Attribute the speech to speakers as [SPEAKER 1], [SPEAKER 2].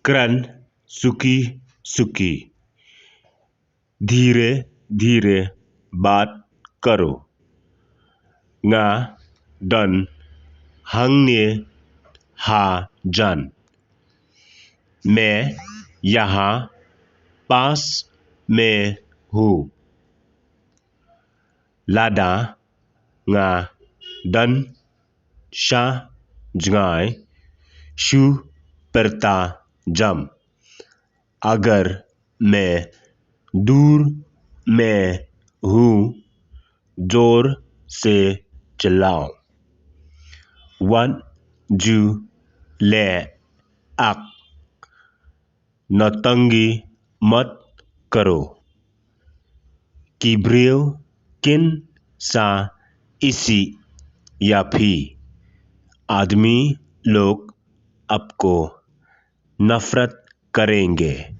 [SPEAKER 1] kren suki suki धीरे धीरे बात करो nga dan hangने हा जन मैं यहाँ पास में हूँ lada nga dan sha jngai shu perta jam अगर मैं दूर में हूँ जोर से चिल्लाओ wan ju le ak नौटंकी मत करो किब्रियो किन सा इसी या भी आदमी लोग आपको नफरत करेंगे।